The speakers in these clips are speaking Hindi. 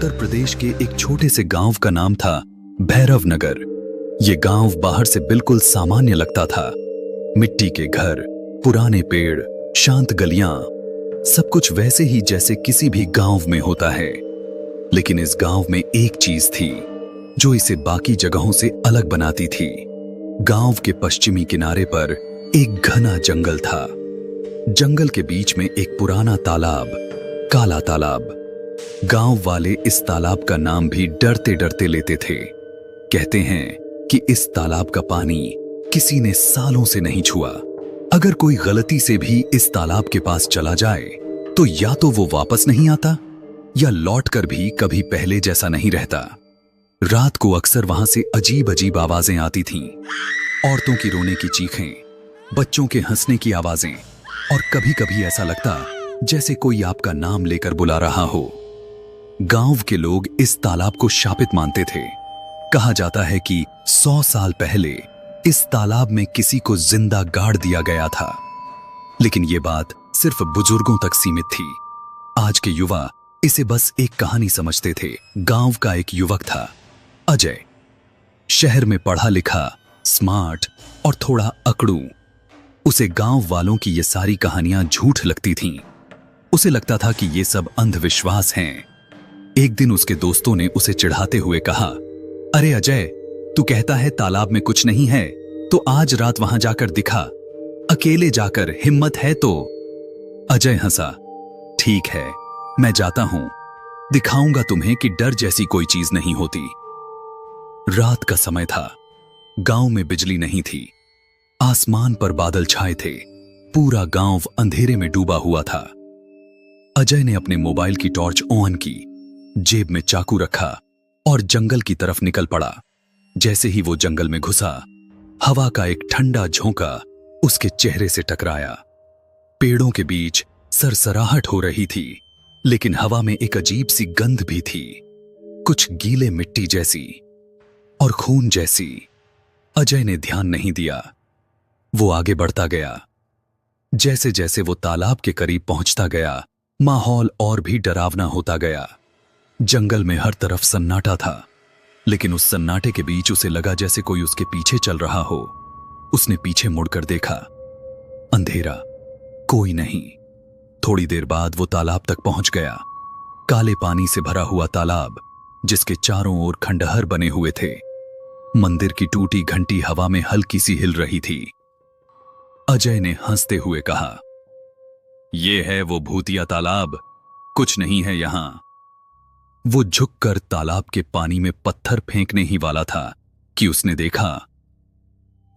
उत्तर प्रदेश के एक छोटे से गांव का नाम था भैरव नगर। ये गांव बाहर से बिल्कुल सामान्य लगता था। मिट्टी के घर, पुराने पेड़, शांत गलियां, सब कुछ वैसे ही जैसे किसी भी गांव में होता है। लेकिन इस गांव में एक चीज थी जो इसे बाकी जगहों से अलग बनाती थी। गांव के पश्चिमी किनारे पर एक घना जंगल था। जंगल के बीच में एक पुराना तालाब, काला तालाब। गांव वाले इस तालाब का नाम भी डरते डरते लेते थे। कहते हैं कि इस तालाब का पानी किसी ने सालों से नहीं छुआ। अगर कोई गलती से भी इस तालाब के पास चला जाए तो या तो वो वापस नहीं आता या लौटकर भी कभी पहले जैसा नहीं रहता। रात को अक्सर वहां से अजीब अजीब आवाजें आती थीं। औरतों की रोने की चीखें, बच्चों के हंसने की आवाजें, और कभी कभी ऐसा लगता जैसे कोई आपका नाम लेकर बुला रहा हो। गांव के लोग इस तालाब को शापित मानते थे। कहा जाता है कि 100 साल पहले इस तालाब में किसी को जिंदा गाड़ दिया गया था। लेकिन यह बात सिर्फ बुजुर्गों तक सीमित थी। आज के युवा इसे बस एक कहानी समझते थे। गांव का एक युवक था, अजय। शहर में पढ़ा लिखा, स्मार्ट और थोड़ा अकड़ू। उसे गांव वालों की ये सारी कहानियां झूठ लगती थीं। उसे लगता था कि ये सब अंधविश्वास हैं। एक दिन उसके दोस्तों ने उसे चिढ़ाते हुए कहा, अरे अजय, तू कहता है तालाब में कुछ नहीं है, तो आज रात वहां जाकर दिखा। अकेले जाकर, हिम्मत है तो। अजय हंसा, ठीक है, मैं जाता हूं, दिखाऊंगा तुम्हें कि डर जैसी कोई चीज नहीं होती। रात का समय था। गांव में बिजली नहीं थी। आसमान पर बादल छाए थे। पूरा गांव अंधेरे में डूबा हुआ था। अजय ने अपने मोबाइल की टॉर्च ऑन की, जेब में चाकू रखा और जंगल की तरफ निकल पड़ा। जैसे ही वो जंगल में घुसा, हवा का एक ठंडा झोंका उसके चेहरे से टकराया। पेड़ों के बीच सरसराहट हो रही थी, लेकिन हवा में एक अजीब सी गंध भी थी, कुछ गीले मिट्टी जैसी और खून जैसी। अजय ने ध्यान नहीं दिया। वो आगे बढ़ता गया। जैसे जैसे वो तालाब के करीब पहुंचता गया, माहौल और भी डरावना होता गया। जंगल में हर तरफ सन्नाटा था, लेकिन उस सन्नाटे के बीच उसे लगा जैसे कोई उसके पीछे चल रहा हो। उसने पीछे मुड़कर देखा। अंधेरा, कोई नहीं। थोड़ी देर बाद वो तालाब तक पहुंच गया। काले पानी से भरा हुआ तालाब, जिसके चारों ओर खंडहर बने हुए थे। मंदिर की टूटी घंटी हवा में हल्की सी हिल रही थी। अजय ने हंसते हुए कहा, यह है वो भूतिया तालाब, कुछ नहीं है यहां। वो झुककर तालाब के पानी में पत्थर फेंकने ही वाला था कि उसने देखा,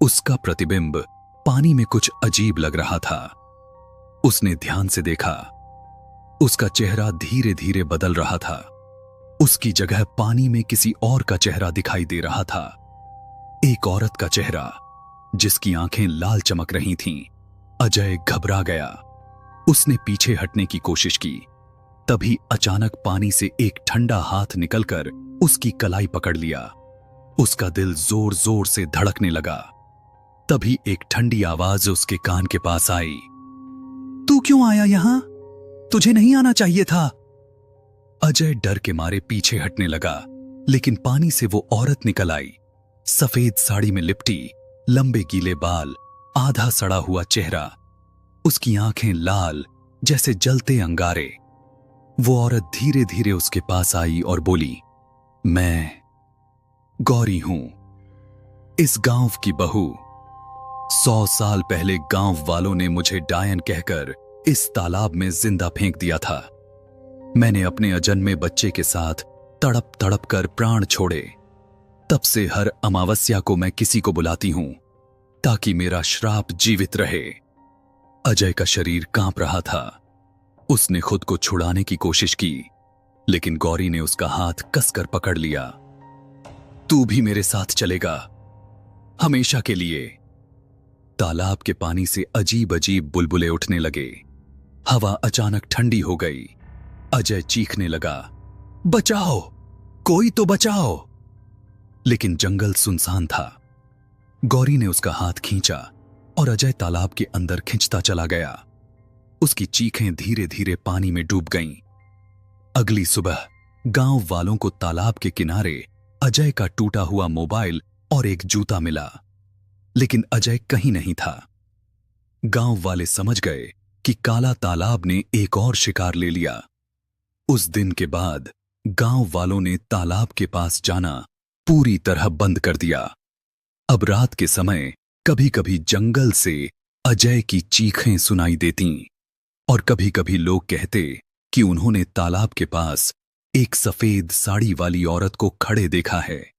उसका प्रतिबिंब पानी में कुछ अजीब लग रहा था। उसने ध्यान से देखा। उसका चेहरा धीरे धीरे बदल रहा था। उसकी जगह पानी में किसी और का चेहरा दिखाई दे रहा था। एक औरत का चेहरा, जिसकी आंखें लाल चमक रही थीं। अजय घबरा गया। उसने पीछे हटने की कोशिश की। तभी अचानक पानी से एक ठंडा हाथ निकलकर उसकी कलाई पकड़ लिया। उसका दिल जोर जोर से धड़कने लगा। तभी एक ठंडी आवाज उसके कान के पास आई, तू क्यों आया यहां? तुझे नहीं आना चाहिए था। अजय डर के मारे पीछे हटने लगा, लेकिन पानी से वो औरत निकल आई। सफेद साड़ी में लिपटी, लंबे गीले बाल, आधा सड़ा हुआ चेहरा, उसकी आंखें लाल जैसे जलते अंगारे। वो औरत धीरे धीरे उसके पास आई और बोली, मैं गौरी हूं, इस गांव की बहू। 100 साल पहले गांव वालों ने मुझे डायन कहकर इस तालाब में जिंदा फेंक दिया था। मैंने अपने अजन्मे बच्चे के साथ तड़प तड़प कर प्राण छोड़े। तब से हर अमावस्या को मैं किसी को बुलाती हूं ताकि मेरा श्राप जीवित रहे। अजय का शरीर कांप रहा था। उसने खुद को छुड़ाने की कोशिश की, लेकिन गौरी ने उसका हाथ कसकर पकड़ लिया। तू भी मेरे साथ चलेगा, हमेशा के लिए। तालाब के पानी से अजीब अजीब बुलबुले उठने लगे। हवा अचानक ठंडी हो गई। अजय चीखने लगा, बचाओ, कोई तो बचाओ। लेकिन जंगल सुनसान था। गौरी ने उसका हाथ खींचा और अजय तालाब के अंदर खिंचता चला गया। उसकी चीखें धीरे धीरे पानी में डूब गईं। अगली सुबह गांव वालों को तालाब के किनारे अजय का टूटा हुआ मोबाइल और एक जूता मिला, लेकिन अजय कहीं नहीं था। गांव वाले समझ गए कि काला तालाब ने एक और शिकार ले लिया। उस दिन के बाद गांव वालों ने तालाब के पास जाना पूरी तरह बंद कर दिया। अब रात के समय कभी-कभी जंगल से अजय की चीखें सुनाई देतीं और कभी-कभी लोग कहते कि उन्होंने तालाब के पास एक सफेद साड़ी वाली औरत को खड़े देखा है।